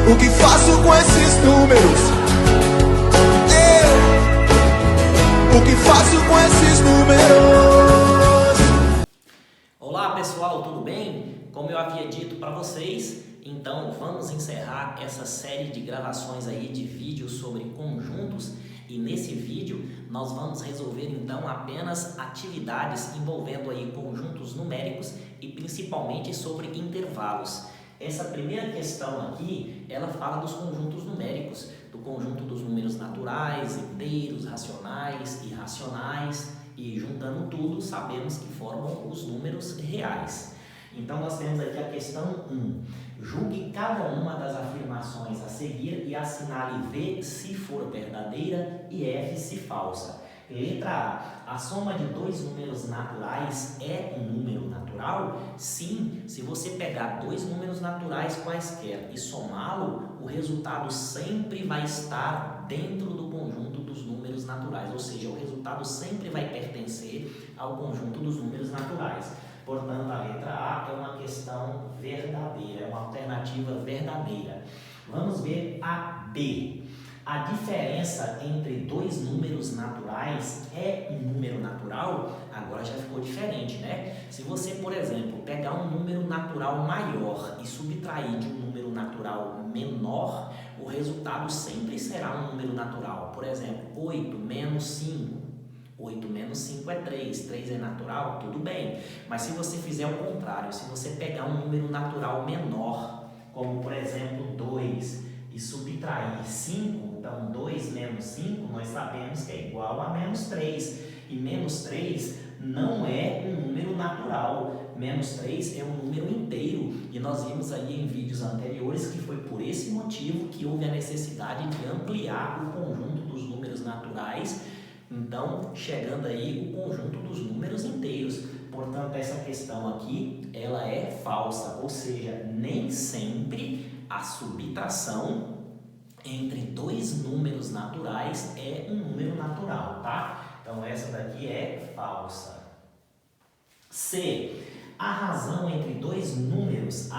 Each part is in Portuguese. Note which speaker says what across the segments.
Speaker 1: O que faço com esses números? O que faço com esses números?
Speaker 2: Olá pessoal, tudo bem? Como eu havia dito para vocês, então vamos encerrar essa série de gravações aí de vídeos sobre conjuntos, e nesse vídeo nós vamos resolver então apenas atividades envolvendo aí conjuntos numéricos e principalmente sobre intervalos. Essa primeira questão aqui, ela fala dos conjuntos numéricos, do conjunto dos números naturais, inteiros, racionais, irracionais, e juntando tudo sabemos que formam os números reais. Então nós temos aqui a questão 1. Julgue cada uma das afirmações a seguir e assinale V se for verdadeira e F se falsa. Letra A. A soma de dois números naturais é um número natural? Sim, se você pegar dois números naturais quaisquer e somá-lo, o resultado sempre vai estar dentro do conjunto dos números naturais, ou seja, o resultado sempre vai pertencer ao conjunto dos números naturais. Portanto, a letra A é uma questão verdadeira, é uma alternativa verdadeira. Vamos ver a B. A diferença entre dois números naturais é um número natural? Agora já ficou diferente, né? Se você, por exemplo, pegar um número natural maior e subtrair de um número natural menor, o resultado sempre será um número natural. Por exemplo, 8 menos 5. 8 menos 5 é 3, 3 é natural, tudo bem. Mas se você fizer o contrário, se você pegar um número natural menor, como por exemplo 2, e subtrair 5, então 2 menos 5, nós sabemos que é igual a menos 3. E menos 3 não é um número natural, menos 3 é um número inteiro. E nós vimos aí em vídeos anteriores que foi por esse motivo que houve a necessidade de ampliar o conjunto dos números naturais, então chegando aí o conjunto dos números inteiros. Portanto, essa questão aqui, ela é falsa, ou seja, nem sempre a subtração entre dois números naturais é um número natural, tá? Então essa daqui é falsa. C. A razão entre dois números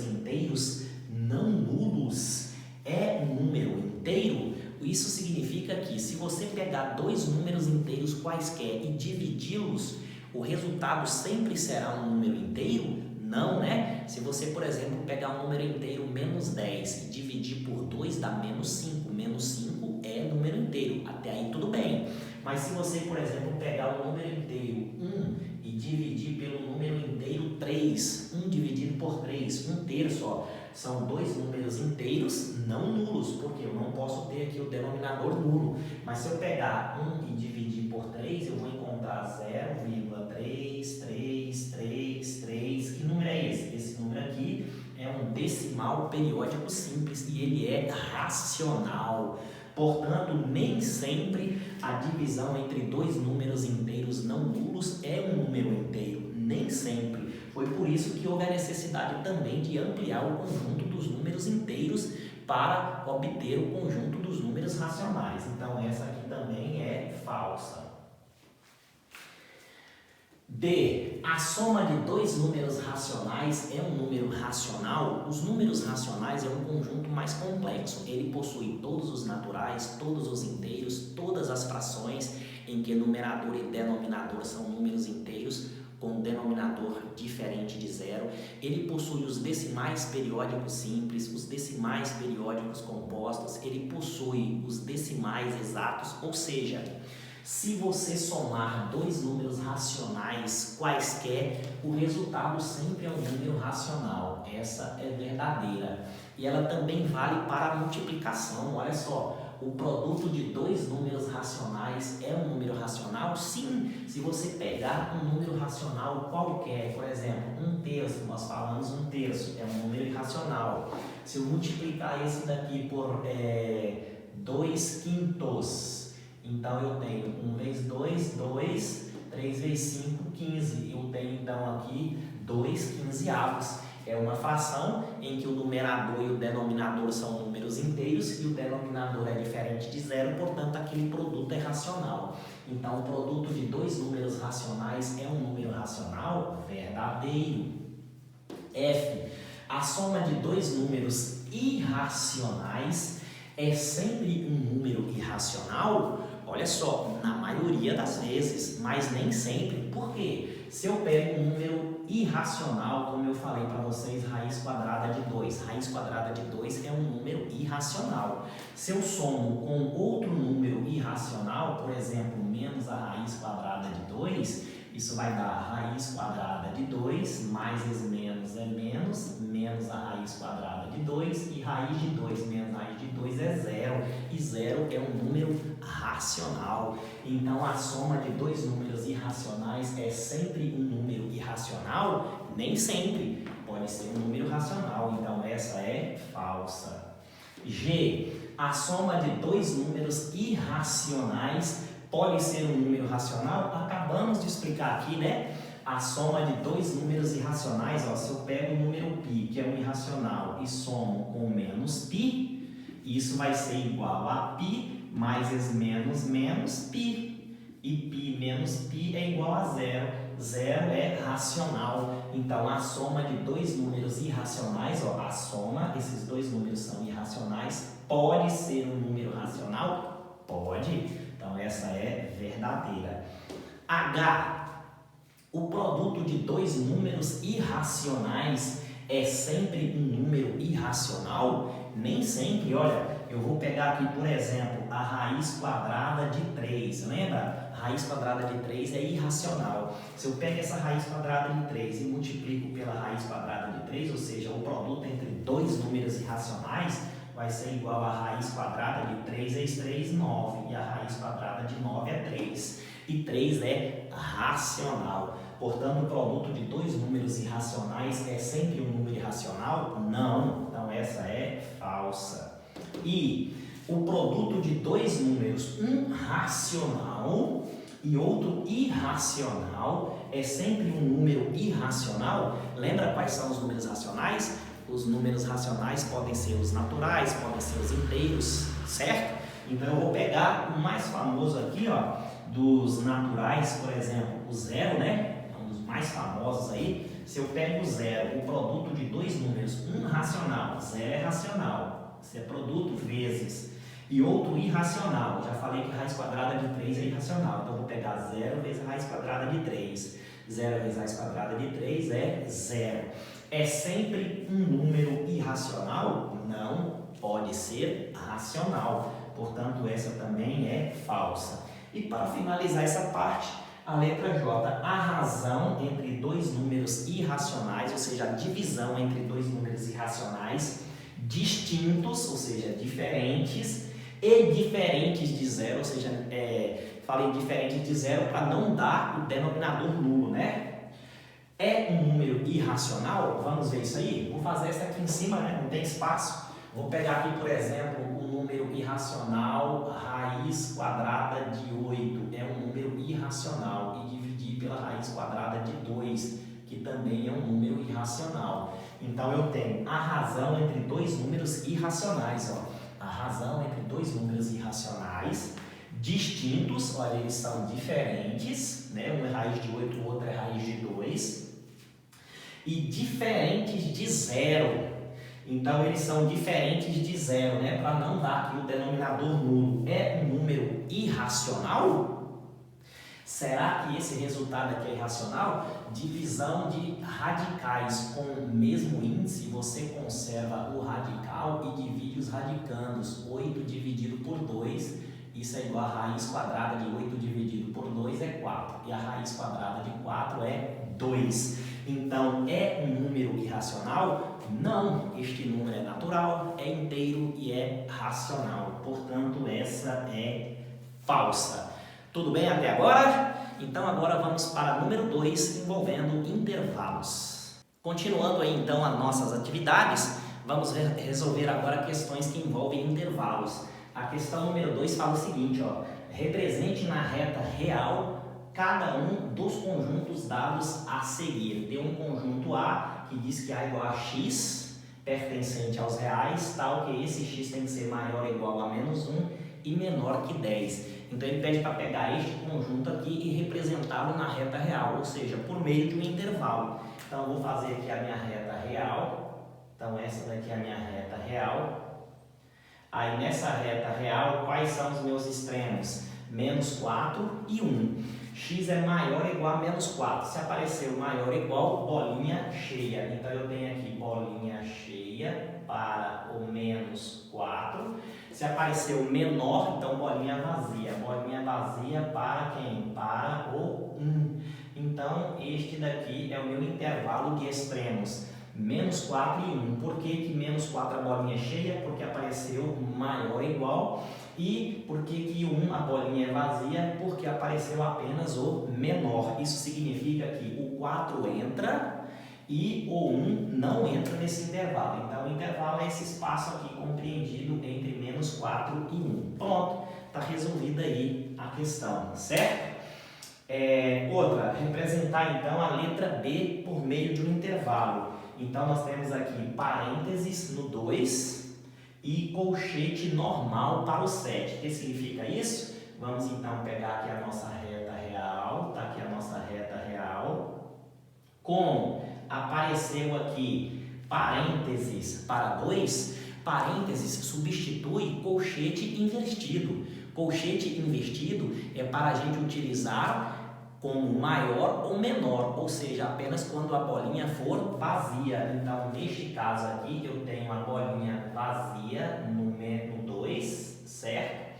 Speaker 2: inteiros não nulos é um número inteiro? Isso significa que se você pegar dois números inteiros quaisquer e dividi-los, o resultado sempre será um número inteiro? Não, né? Se você, por exemplo, pegar um número inteiro menos 10 e dividir por 2 dá menos 5. Menos 5 é número inteiro. Até aí tudo bem. Mas se você, por exemplo, pegar um número inteiro 1 e dividir pelo número inteiro 3, 1 dividido por 3, 1/3, ó, são dois números inteiros não nulos, porque eu não posso ter aqui o denominador nulo. Mas se eu pegar 1 e dividir por 3, eu vou encontrar 0,33333. Que número é esse? Esse número aqui é um decimal periódico simples e ele é racional. Portanto, nem sempre a divisão entre dois números inteiros não nulos é um número inteiro. Nem sempre. Foi por isso que houve a necessidade também de ampliar o conjunto dos números inteiros para obter o conjunto dos números racionais. Então, essa aqui também é falsa. D. A soma de dois números racionais é um número racional? Os números racionais é um conjunto mais complexo. Ele possui todos os naturais, todos os inteiros, todas as frações em que numerador e denominador são números inteiros, com denominador diferente de zero. Ele possui os decimais periódicos simples, os decimais periódicos compostos, ele possui os decimais exatos, ou seja, se você somar dois números racionais quaisquer, o resultado sempre é um número racional. Essa é verdadeira. E ela também vale para a multiplicação. Olha só, o produto de dois números racionais é um número racional? Sim, se você pegar um número racional qualquer, por exemplo, 1/3, nós falamos 1/3, é um número irracional. Se eu multiplicar esse daqui por 2/5, então eu tenho 1 vezes 2, 2, 3 vezes 5, 15. Eu tenho então aqui 2/15. É uma fração em que o numerador e o denominador são números inteiros e o denominador é diferente de zero, portanto aquele produto é racional. Então o produto de dois números racionais é um número racional verdadeiro. F. A soma de dois números irracionais é sempre um número irracional? Olha só, na maioria das vezes, mas nem sempre. Por quê? Se eu pego um número irracional, como eu falei para vocês, raiz quadrada de 2. Raiz quadrada de 2 é um número irracional. Se eu somo com outro número irracional, por exemplo, menos a raiz quadrada de 2, isso vai dar raiz quadrada de 2, mais esse menos é menos, menos a raiz quadrada de 2, e raiz de 2 menos raiz de 2 é zero, e zero é um número racional. Então, a soma de dois números irracionais é sempre um número irracional? Nem sempre, pode ser um número racional, então essa é falsa. G, a soma de dois números irracionais pode ser um número racional? Acabamos de explicar aqui, né? A soma de dois números irracionais, ó, se eu pego o número π, que é um irracional, e somo com menos π, isso vai ser igual a π mais esse menos π. E π menos π é igual a zero. Zero é racional. Então, a soma de dois números irracionais, ó, a soma, esses dois números são irracionais, pode ser um número racional? Pode. Então, essa é verdadeira. H. O produto de dois números irracionais é sempre um número irracional? Nem sempre. Olha, eu vou pegar aqui, por exemplo, a raiz quadrada de 3. Lembra? A raiz quadrada de 3 é irracional. Se eu pego essa raiz quadrada de 3 e multiplico pela raiz quadrada de 3, ou seja, o produto entre dois números irracionais, vai ser igual a raiz quadrada de 3 vezes 3, 9. E a raiz quadrada de 9 é 3. E 3 é racional. Portanto, o produto de dois números irracionais é sempre um número irracional? Não. Então, essa é falsa. E o produto de dois números, um racional e outro irracional, é sempre um número irracional? Lembra quais são os números racionais? Os números racionais podem ser os naturais, podem ser os inteiros, certo? Então eu vou pegar o mais famoso aqui, ó, dos naturais, por exemplo, o zero, né? É um dos mais famosos aí. Se eu pego o zero, o produto de dois números, um racional, zero é racional, isso é produto vezes, e outro irracional. Já falei que raiz quadrada de 3 é irracional, então eu vou pegar zero vezes a raiz quadrada de 3. Zero vezes a raiz quadrada de 3 é zero. É sempre um número irracional? Não, pode ser racional. Portanto, essa também é falsa. E para finalizar essa parte, a letra J, a razão entre dois números irracionais, ou seja, a divisão entre dois números irracionais distintos, ou seja, diferentes, e diferentes de zero, ou seja, falei diferente de zero para não dar o denominador nulo, né? É um número irracional? Vamos ver isso aí? Vou fazer essa aqui em cima, né? Não tem espaço. Vou pegar aqui, por exemplo, um número irracional, raiz quadrada de 8. É um número irracional. E dividir pela raiz quadrada de 2, que também é um número irracional. Então, eu tenho a razão entre dois números irracionais. Ó. A razão entre dois números irracionais distintos, olha, eles são diferentes, né? Um é raiz de 8, o outro é raiz de 2. E diferentes de zero. Então, eles são diferentes de zero, né? Para não dar aqui o denominador nulo. É um número irracional? Será que esse resultado aqui é irracional? Divisão de radicais com o mesmo índice, você conserva o radical e divide os radicandos. 8 dividido por 2, isso é igual a raiz quadrada de 8 dividido por 2 é 4. E a raiz quadrada de 4 é 2. Então, é um número irracional? Não, este número é natural, é inteiro e é racional. Portanto, essa é falsa. Tudo bem até agora? Então, agora vamos para número 2, envolvendo intervalos. Continuando aí, então, as nossas atividades, vamos resolver agora questões que envolvem intervalos. A questão número 2 fala o seguinte, ó, represente na reta real cada um dos conjuntos dados a seguir. Tem um conjunto A que diz que A igual a X, pertencente aos reais, tal que esse X tem que ser maior ou igual a menos 1 e menor que 10. Então ele pede para pegar este conjunto aqui e representá-lo na reta real, ou seja, por meio de um intervalo. Então eu vou fazer aqui a minha reta real, Então essa daqui é a minha reta real. Aí nessa reta real, quais são os meus extremos? Menos 4 e 1. X é maior ou igual a menos 4. Se aparecer o maior ou igual, bolinha cheia. Então eu tenho aqui bolinha cheia para o menos 4. Se aparecer o menor, então bolinha vazia. Bolinha vazia para quem? Para o 1. Então este daqui é o meu intervalo de extremos. Menos 4 e 1. Por que menos 4 a bolinha cheia? Porque apareceu maior ou igual. E por que 1 a bolinha é vazia? Porque apareceu apenas o menor. Isso significa que o 4 entra e o 1 não entra nesse intervalo. Então o intervalo é esse espaço aqui compreendido entre menos 4 e 1. Pronto, está resolvida aí a questão, certo? Outra, representar então a letra B por meio de um intervalo. Então nós temos aqui parênteses no 2 e colchete normal para o 7. O que significa isso? Vamos então pegar aqui a nossa reta real, tá aqui a nossa reta real. Como apareceu aqui parênteses para 2, parênteses substitui colchete invertido. Colchete invertido é para a gente utilizar como maior ou menor, ou seja, apenas quando a bolinha for vazia. Então, neste caso aqui, eu tenho a bolinha vazia no 2, certo?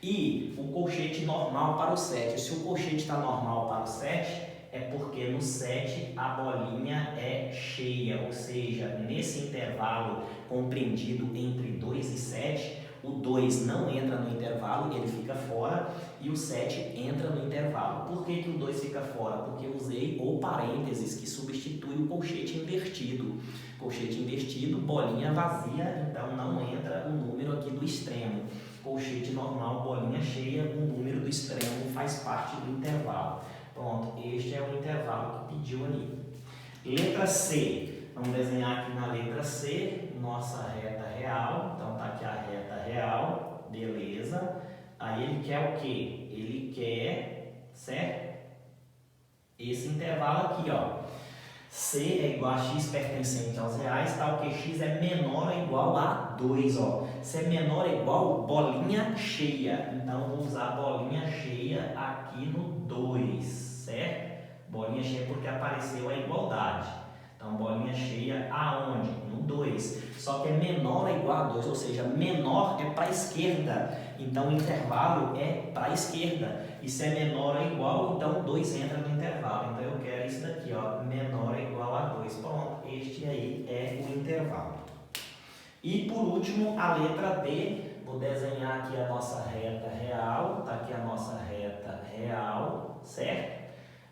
Speaker 2: E o colchete normal para o 7. Se o colchete está normal para o 7, é porque no 7 a bolinha é cheia, ou seja, nesse intervalo compreendido entre 2 e 7, o 2 não entra no intervalo, ele fica fora, e o 7 entra no intervalo. Por que o 2 fica fora? Porque eu usei o parênteses, que substitui o colchete invertido. Colchete invertido, bolinha vazia, então não entra o número aqui do extremo. Colchete normal, bolinha cheia, o número do extremo faz parte do intervalo. Pronto, este é o intervalo que pediu ali. Letra C. Vamos desenhar aqui na letra C, nossa reta real. Então tá aqui a reta real, beleza. Aí ele quer o quê? Ele quer, certo? Esse intervalo aqui, ó. C é igual a x pertencente aos reais, tal que x é menor ou igual a 2, ó. Se é menor ou igual, bolinha cheia. Então vou usar bolinha cheia aqui no 2, certo? Bolinha cheia porque apareceu a igualdade. Então, bolinha cheia aonde? No 2. Só que é menor ou igual a 2, ou seja, menor é para a esquerda. Então, o intervalo é para a esquerda. E se é menor ou igual, então 2 entra no intervalo. Então, eu quero isso daqui, ó, menor ou igual a 2. Pronto, este aí é o intervalo. E, por último, a letra D. Vou desenhar aqui a nossa reta real. Tá aqui a nossa reta real, certo?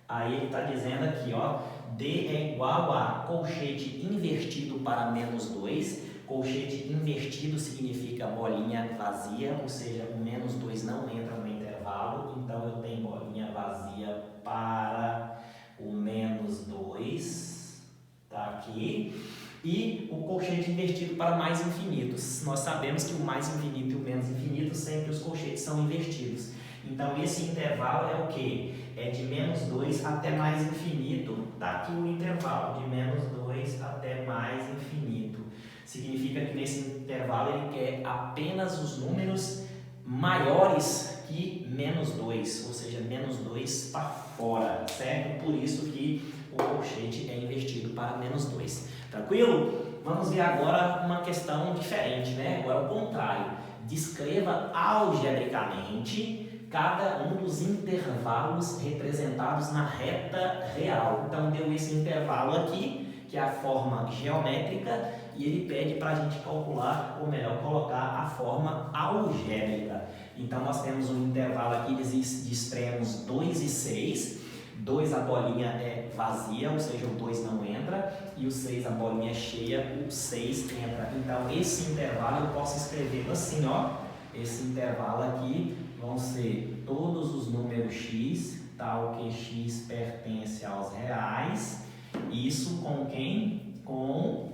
Speaker 2: Aí ele está dizendo aqui, ó, D é igual a colchete invertido para menos 2. Colchete invertido significa bolinha vazia, ou seja, o menos 2 não entra no intervalo. Então, eu tenho bolinha vazia para o menos 2. Tá aqui. E o colchete invertido para mais infinitos. Nós sabemos que o mais infinito e o menos infinito, sempre os colchetes são invertidos. Então, esse intervalo é o quê? É de menos 2 até mais infinito. Está aqui o intervalo, de menos 2 até mais infinito. Significa que nesse intervalo ele quer apenas os números maiores que menos 2, ou seja, menos 2 para fora, certo? Por isso que o colchete é invertido para menos 2. Tranquilo? Vamos ver agora uma questão diferente, né? Agora o contrário. Descreva algebricamente cada um dos intervalos representados na reta real. Então, deu esse intervalo aqui, que é a forma geométrica, e ele pede para a gente calcular, ou melhor, colocar a forma algébrica. Então, nós temos um intervalo aqui de extremos 2 e 6. 2 a bolinha é vazia, ou seja, o 2 não entra, e o 6 a bolinha é cheia, o 6 entra. Então, esse intervalo eu posso escrever assim, ó. Esse intervalo aqui vão ser todos os números x, tal que x pertence aos reais. Isso com quem? Com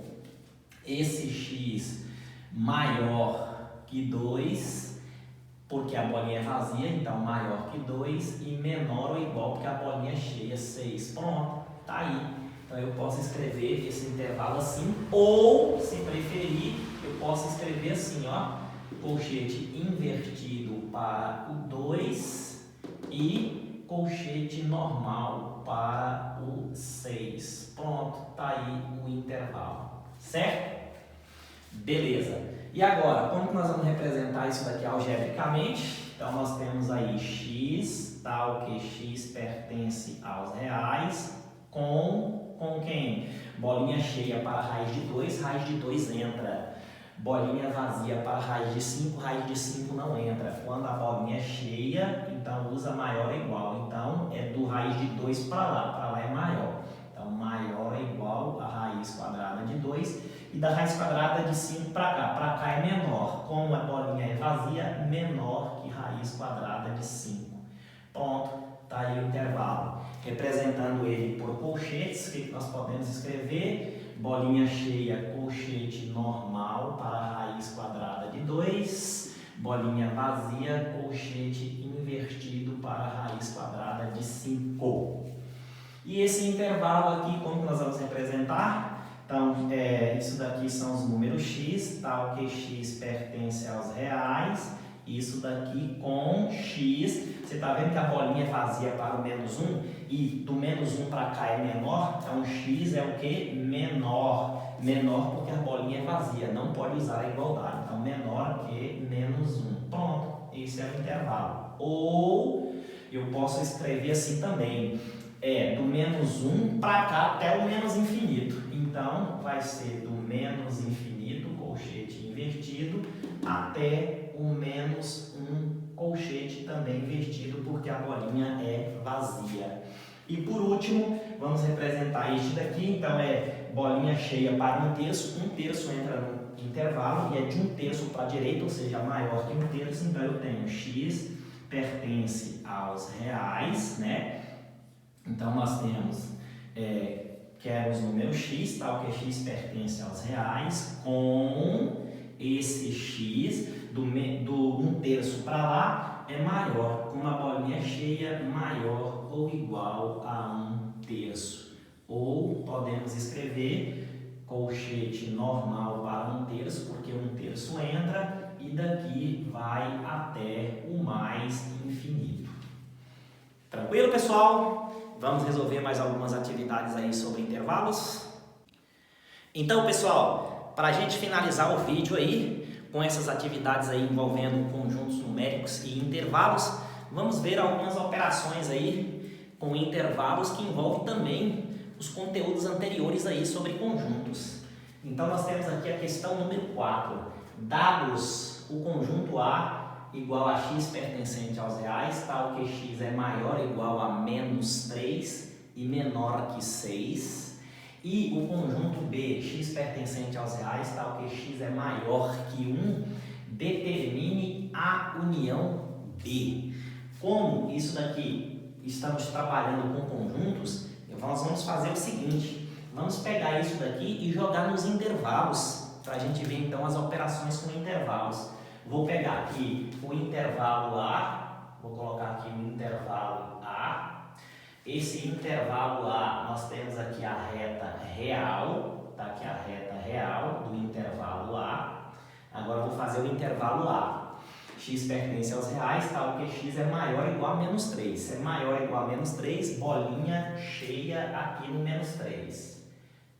Speaker 2: esse x maior que 2, porque a bolinha é vazia, então maior que 2, e menor ou igual, porque a bolinha é cheia, 6. Pronto, tá aí. Então eu posso escrever esse intervalo assim, ou, se preferir, eu posso escrever assim, ó, colchete invertido para o 2 e colchete normal para o 6. Pronto, tá aí o intervalo, certo? Beleza. E agora, como que nós vamos representar isso daqui algebricamente? Então nós temos aí x, tal que x pertence aos reais, com quem? Bolinha cheia para raiz de 2 entra. Bolinha vazia para raiz de 5 não entra. Quando a bolinha é cheia, então usa maior ou igual. Então é do raiz de 2 para lá é maior. Então maior é igual a raiz quadrada de 2 e da raiz quadrada de 5 para cá é menor. Como a bolinha é vazia, menor que raiz quadrada de 5. Pronto. Está aí o intervalo. Representando ele por colchetes, o que nós podemos escrever? Bolinha cheia, colchete normal para a raiz quadrada de 2. Bolinha vazia, colchete invertido para a raiz quadrada de 5. E esse intervalo aqui, como nós vamos representar? Então, isso daqui são os números x, tal que x pertence aos reais. Isso daqui com x, você está vendo que a bolinha é vazia para o menos 1 e do menos 1 para cá é menor, então x é o que? Menor. Menor porque a bolinha é vazia, não pode usar a igualdade, então menor que menos 1. Pronto, esse é o intervalo. Ou eu posso escrever assim também, do menos 1 para cá até o menos infinito. Então vai ser do menos infinito, colchete invertido, até o menos 1 colchete também invertido, porque a bolinha é vazia. E por último, vamos representar este daqui, então é bolinha cheia para 1/3 entra no intervalo e é de 1/3 para a direita, ou seja, maior que 1/3, então eu tenho x pertence aos reais, né? Então nós temos, que é os números x, tal que x pertence aos reais, com esse x do 1/3 para lá é maior, com uma bolinha cheia maior ou igual a 1/3. Ou podemos escrever colchete normal para 1/3, porque 1/3 entra e daqui vai até o mais infinito. Tranquilo, pessoal? Vamos resolver mais algumas atividades aí sobre intervalos? Então, pessoal, para a gente finalizar o vídeo aí, com essas atividades aí envolvendo conjuntos numéricos e intervalos, vamos ver algumas operações aí com intervalos que envolvem também os conteúdos anteriores aí sobre conjuntos. Então nós temos aqui a questão número 4. Dados o conjunto A igual a x pertencente aos reais, tal que x é maior ou igual a menos 3 e menor que 6. E o conjunto B, x pertencente aos reais, tal que x é maior que 1, determine a união B. Como isso daqui estamos trabalhando com conjuntos, nós vamos fazer o seguinte, vamos pegar isso daqui e jogar nos intervalos, para a gente ver então as operações com intervalos. Vou pegar aqui o intervalo A, vou colocar aqui o intervalo A. Esse intervalo A, nós temos aqui a reta real, tá aqui a reta real do intervalo A. Agora eu vou fazer o intervalo A. X pertence aos reais, tal que x é maior ou igual a menos 3. Se é maior ou igual a menos 3, bolinha cheia aqui no menos 3.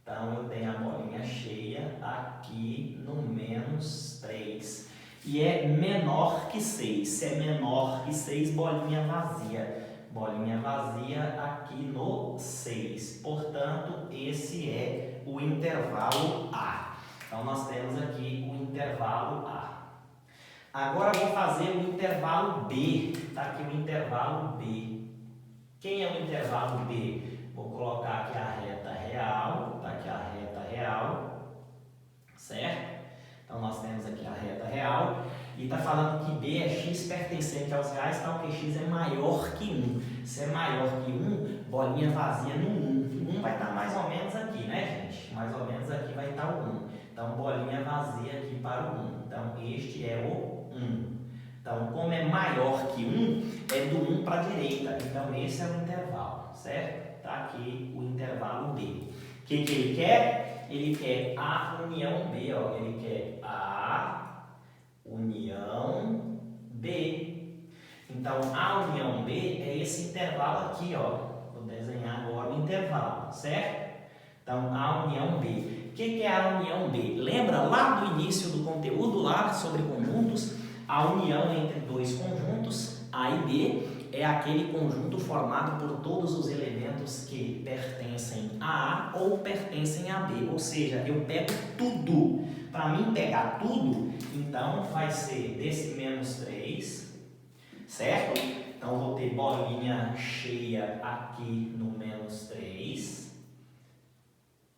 Speaker 2: Então eu tenho a bolinha cheia aqui no menos 3. E é menor que 6. Se é menor que 6, bolinha vazia. Bolinha vazia aqui no 6. Portanto, esse é o intervalo A. Então, nós temos aqui o intervalo A. Agora, eu vou fazer o intervalo B. Está aqui o intervalo B. Quem é o intervalo B? Vou colocar aqui a reta real. Está aqui a reta real. Certo? Então, nós temos aqui a reta real. E está falando que B é x pertencente aos reais, tal que x é maior que 1. Se é maior que 1, bolinha vazia no 1. 1 vai estar mais ou menos aqui, né, gente? Mais ou menos aqui vai estar o 1. Então, bolinha vazia aqui para o 1. Então, este é o 1. Então, como é maior que 1, é do 1 para a direita. Então, esse é o intervalo, certo? Está aqui o intervalo B. que ele quer? Ele quer A união B, ó. Ele quer A união B. Então, A união B é esse intervalo aqui, ó. Vou desenhar agora o intervalo, certo? Então, A união B. O que é a união B? Lembra lá do início do conteúdo, lá sobre conjuntos? A união entre dois conjuntos, A e B, é aquele conjunto formado por todos os elementos que pertencem a A ou pertencem a B. Ou seja, eu pego tudo. Para mim pegar tudo, então vai ser desse menos 3, certo? Então, vou ter bolinha cheia aqui no menos 3.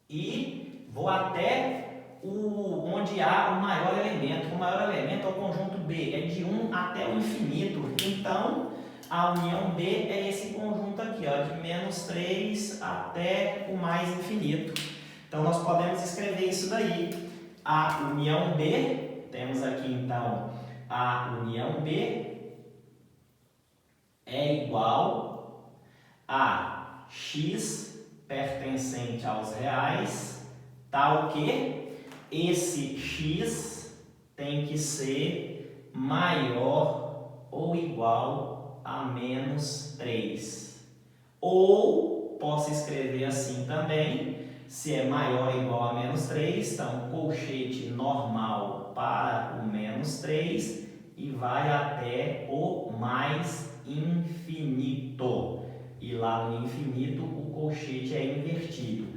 Speaker 2: E vou até onde há o maior elemento. O maior elemento é o conjunto B, é de 1 até o infinito. Então, a união B é esse conjunto aqui, ó, de menos 3 até o mais infinito. Então, nós podemos escrever isso daí. A união B, temos aqui então, a união B é igual a x pertencente aos reais, tal que esse x tem que ser maior ou igual a menos 3. Ou posso escrever assim também, se é maior ou igual a menos 3, então colchete normal para o menos 3 e vai até o mais infinito. E lá no infinito o colchete é invertido.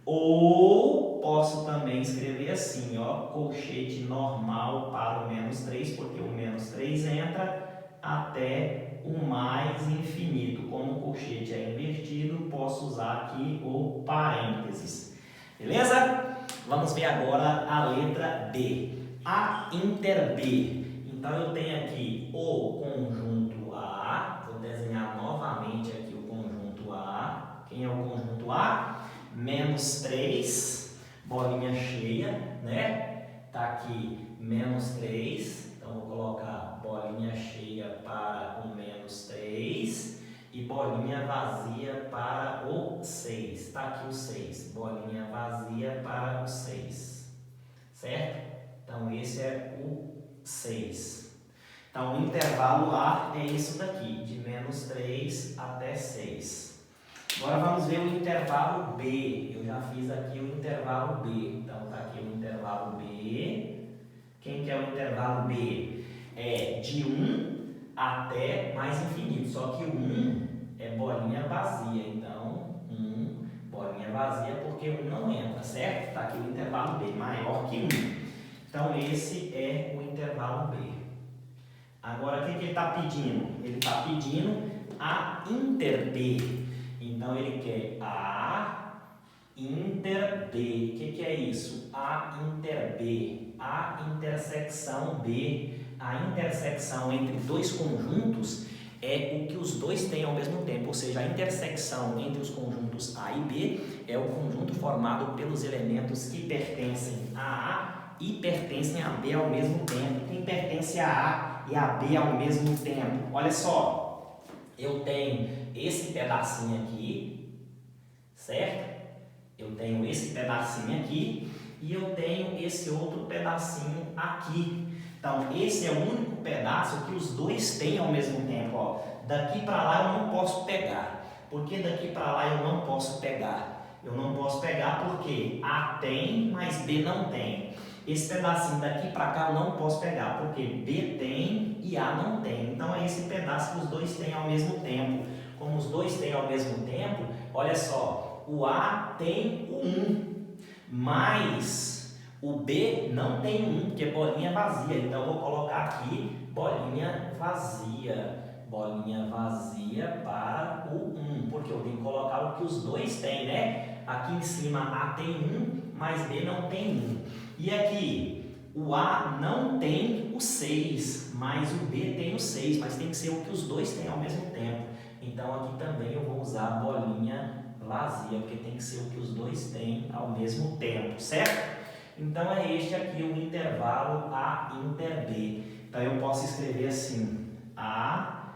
Speaker 2: Ou posso também escrever assim, ó, colchete normal para o menos 3, porque o menos 3 entra até o mais infinito. Como o colchete é invertido, posso usar aqui o parênteses. Beleza? Vamos ver agora a letra B. A inter B. Então eu tenho aqui o conjunto A. Vou desenhar novamente aqui o conjunto A. Quem é o conjunto A? Menos 3, bolinha cheia, né? Tá aqui menos 3, então vou colocar bolinha cheia para o menos 3 e bolinha vazia para o 6. Tá aqui o 6, bolinha vazia para o 6, certo? Então esse é o 6. Então o intervalo A é isso daqui, de menos 3 até 6. Agora vamos ver o intervalo B. Eu já fiz aqui o intervalo B. Então está aqui o intervalo B. Quem que é o intervalo B? É de 1 até mais infinito. Só que o 1 é bolinha vazia. Então, 1, bolinha vazia, porque 1 não entra, certo? Está aqui o intervalo B, maior que 1. Então, esse é o intervalo B. Agora, o que ele está pedindo? Ele está pedindo a inter B. Então, ele quer A inter B. O que é isso? A inter B. A intersecção B. A intersecção entre dois conjuntos é o que os dois têm ao mesmo tempo. Ou seja, a intersecção entre os conjuntos A e B é o conjunto formado pelos elementos que pertencem a A e pertencem a B ao mesmo tempo. Quem pertence a A e a B ao mesmo tempo? Olha só, eu tenho esse pedacinho aqui, certo? Eu tenho esse pedacinho aqui e eu tenho esse outro pedacinho aqui. Então, esse é o único pedaço que os dois têm ao mesmo tempo. Ó. Daqui para lá eu não posso pegar. Por que daqui para lá eu não posso pegar? Eu não posso pegar porque A tem, mas B não tem. Esse pedacinho daqui para cá eu não posso pegar, porque B tem e A não tem. Então, é esse pedaço que os dois têm ao mesmo tempo. Como os dois têm ao mesmo tempo, olha só, o A tem o 1, mas o B não tem 1, porque é bolinha vazia. Então, eu vou colocar aqui bolinha vazia para o 1, porque eu tenho que colocar o que os dois têm, né? Aqui em cima A tem 1, mas B não tem 1. E aqui, o A não tem o 6, mas o B tem o 6, mas tem que ser o que os dois têm ao mesmo tempo. Então, aqui também eu vou usar a bolinha vazia, porque tem que ser o que os dois têm ao mesmo tempo, certo? Então, é este aqui o intervalo A inter B. Então, eu posso escrever assim, A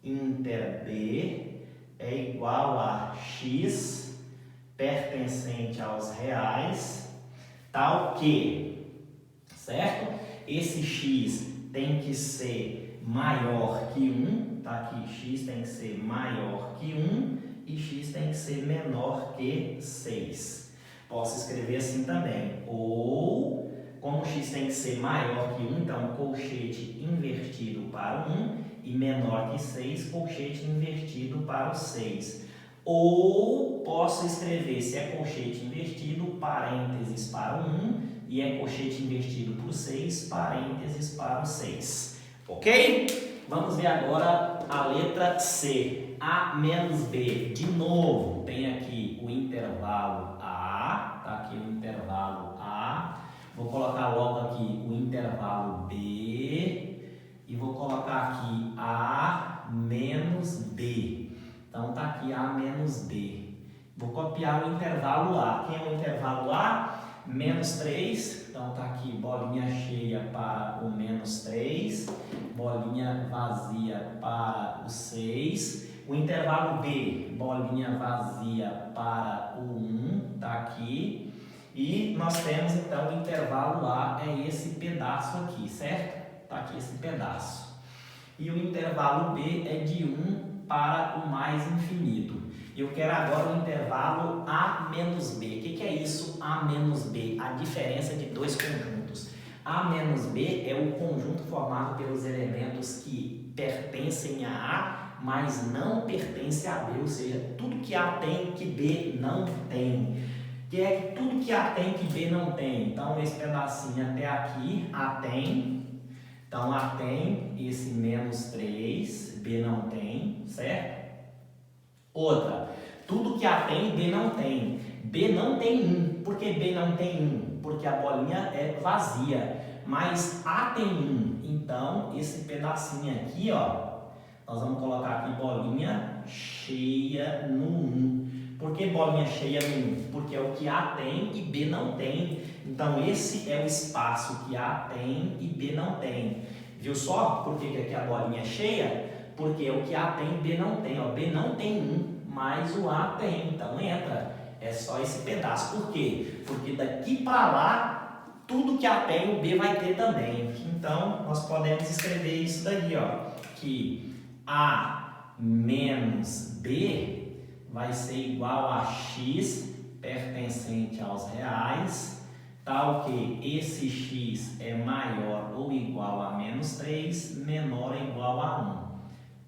Speaker 2: inter B é igual a x pertencente aos reais, tal que, certo? Esse x tem que ser maior que 1, tá aqui, x tem que ser maior que 1 e x tem que ser menor que 6. Posso escrever assim também, ou, como x tem que ser maior que 1, então colchete invertido para o 1 e menor que 6, colchete invertido para o 6. Ou posso escrever, se é colchete invertido, parênteses para o 1 e é colchete invertido para o 6, parênteses para o 6. Ok? Vamos ver agora a letra C. A menos B. De novo, tem aqui o intervalo A. Tá aqui o intervalo A. Vou colocar logo aqui o intervalo B. E vou colocar aqui A menos B. Então, tá aqui A menos B. Vou copiar o intervalo A. Quem é o intervalo A? Menos 3, então tá aqui bolinha cheia para o menos 3, bolinha vazia para o 6, o intervalo B, bolinha vazia para o 1, tá aqui, e nós temos então o intervalo A, é esse pedaço aqui, certo? Tá aqui esse pedaço. E o intervalo B é de 1 para o mais infinito. Eu quero agora o intervalo A menos B. O que é isso A menos B? A diferença de dois conjuntos. A menos B é o conjunto formado pelos elementos que pertencem a A, mas não pertencem a B. Ou seja, tudo que A tem que B não tem. Que é tudo que A tem que B não tem. Então, esse pedacinho até aqui, A tem. Então, A tem esse menos 3, B não tem, certo? Outra, tudo que A tem, B não tem. B não tem 1. Por que B não tem 1? Porque a bolinha é vazia. Mas A tem 1. Então, esse pedacinho aqui, ó, nós vamos colocar aqui bolinha cheia no 1. Por que bolinha cheia no 1? Porque é o que A tem e B não tem. Então, esse é o espaço que A tem e B não tem. Viu só por que aqui a bolinha é cheia? Porque é o que A tem e B não tem. Ó. B não tem 1, mas o A tem. Então, entra. É só esse pedaço. Por quê? Porque daqui para lá, tudo que A tem, o B vai ter também. Então, nós podemos escrever isso daí, ó. Que A menos B vai ser igual a x pertencente aos reais, tal que esse x é maior ou igual a menos 3, menor ou igual a 1.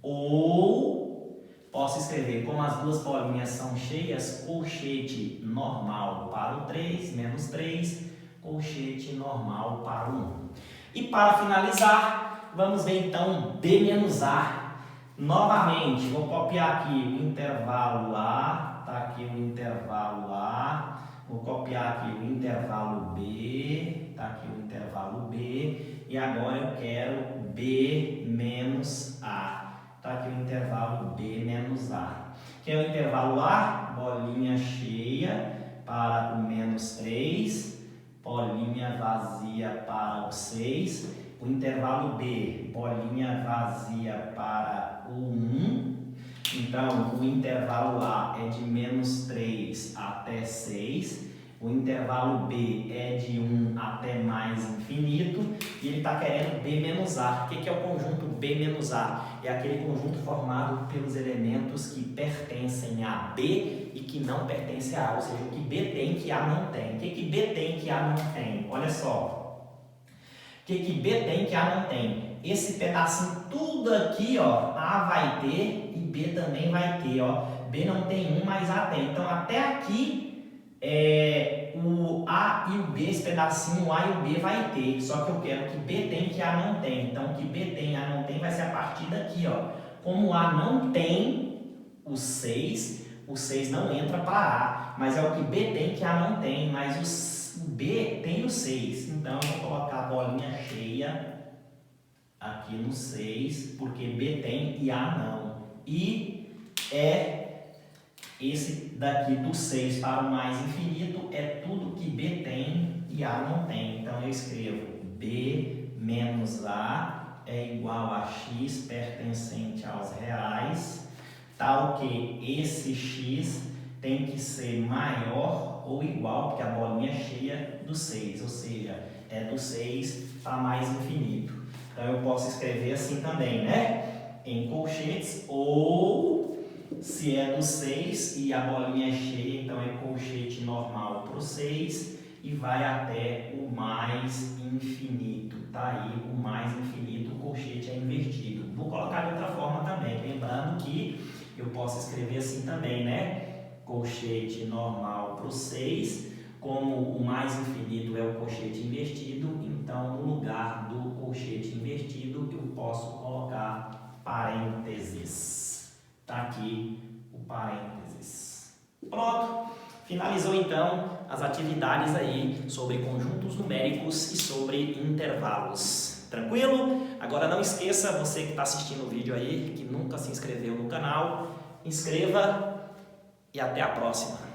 Speaker 2: Ou posso escrever, como as duas bolinhas são cheias, colchete normal para o 3, menos 3, colchete normal para o 1. E para finalizar, vamos ver então B menos A. Novamente, vou copiar aqui o intervalo A, tá aqui o intervalo A, vou copiar aqui o intervalo B, tá aqui o intervalo B, e agora eu quero B menos A, tá aqui o intervalo B menos A. Que é o intervalo A? Bolinha cheia para o menos 3, bolinha vazia para o 6, o intervalo B, bolinha vazia para o 1. Então, o intervalo A é de menos 3 até 6. O intervalo B é de 1 até mais infinito. E ele está querendo B menos A. O que é o conjunto B menos A? É aquele conjunto formado pelos elementos que pertencem a B e que não pertencem a A. Ou seja, o que B tem que A não tem. O que B tem que A não tem? Olha só. O que B tem que A não tem? Esse pedacinho tudo aqui, ó, A vai ter e B também vai ter, ó. B não tem 1, mas A tem. Então, até aqui, o A e o B, esse pedacinho, o A e o B vai ter. Só que eu quero que B tem que A não tem. Então, o que B tem A não tem vai ser a partir daqui, ó. Como A não tem o 6 não entra para A. Mas é o que B tem que A não tem, mas o B tem o 6, então eu vou colocar a bolinha cheia aqui no 6, porque B tem e A não. E é esse daqui do 6 para o mais infinito, é tudo que B tem e A não tem. Então eu escrevo B menos A é igual a x pertencente aos reais, tal que esse x tem que ser maior ou igual, porque a bolinha é cheia do 6, ou seja, é do 6 para mais infinito. Então eu posso escrever assim também, né? Em colchetes, ou se é do 6 e a bolinha é cheia, então é colchete normal para o 6 e vai até o mais infinito. Tá aí o mais infinito, o colchete é invertido. Vou colocar de outra forma também, lembrando que eu posso escrever assim também, né? Colchete normal para o 6, como o mais infinito é o colchete invertido, então no lugar do colchete invertido eu posso colocar parênteses. Tá aqui o parênteses. Pronto! Finalizou então as atividades aí sobre conjuntos numéricos e sobre intervalos. Tranquilo? Agora não esqueça, você que está assistindo o vídeo aí, que nunca se inscreveu no canal, inscreva e até a próxima!